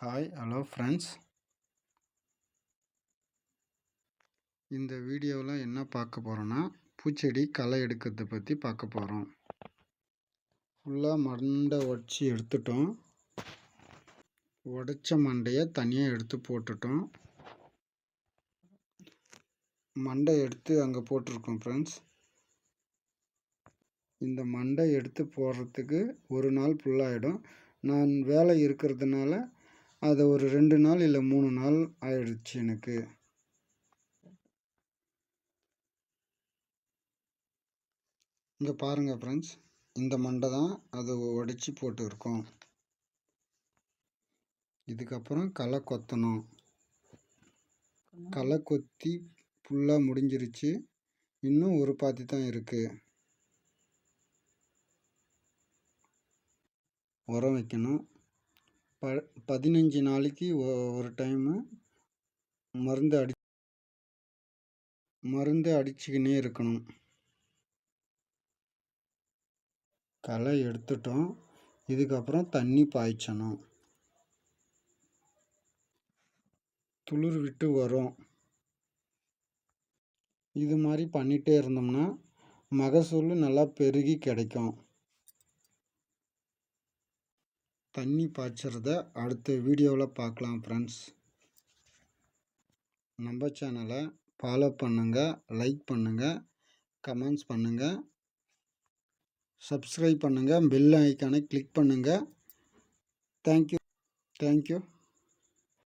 Hi hello friends, இந்த வீடியோவில் என்ன பார்க்க போகிறோன்னா பூச்செடி களை எடுக்கிறத பற்றி பார்க்க போகிறோம். ஃபுல்லாக மண்டை உடச்சி எடுத்துட்டோம். உடைச்ச மண்டையை தனியாக எடுத்து போட்டுட்டோம். மண்டை எடுத்து அங்கே போட்டிருக்கோம் ஃப்ரெண்ட்ஸ். இந்த மண்டை எடுத்து போடுறதுக்கு ஒரு நாள் ஃபுல்லாகிடும். நான் வேலை இருக்கிறதுனால அது ஒரு 2 நாள் இல்லை 3 நாள் ஆயிடுச்சு எனக்கு. இங்கே பாருங்கள் ஃப்ரெண்ட்ஸ், இந்த மண்டை தான் அதை உடைச்சி போட்டுருக்கோம். இதுக்கப்புறம் களை கொத்தணும். களை கொத்தி ஃபுல்லாக முடிஞ்சிருச்சு. இன்னும் ஒரு பாத்தி தான் இருக்குது. உரம் வைக்கணும். 15 நாளைக்கு ஒரு டைமு மருந்து அடிச்சுக்கினே இருக்கணும். களை எடுத்துட்டோம். இதுக்கப்புறம் தண்ணி பாய்ச்சணும். துளிர் விட்டு வரும். இது மாதிரி பண்ணிகிட்டே இருந்தோம்னா மகசூல் நல்லா பெருகி கிடைக்கும். தண்ணி பாய்ச்சறத அடுத்த வீடியோவில் பார்க்கலாம் ஃப்ரெண்ட்ஸ். நம்ம சேனலை ஃபாலோ பண்ணுங்கள், லைக் பண்ணுங்கள், கமெண்ட்ஸ் பண்ணுங்கள், சப்ஸ்கிரைப் பண்ணுங்கள், பெல் ஐக்கானை கிளிக் பண்ணுங்கள். தேங்க்யூ.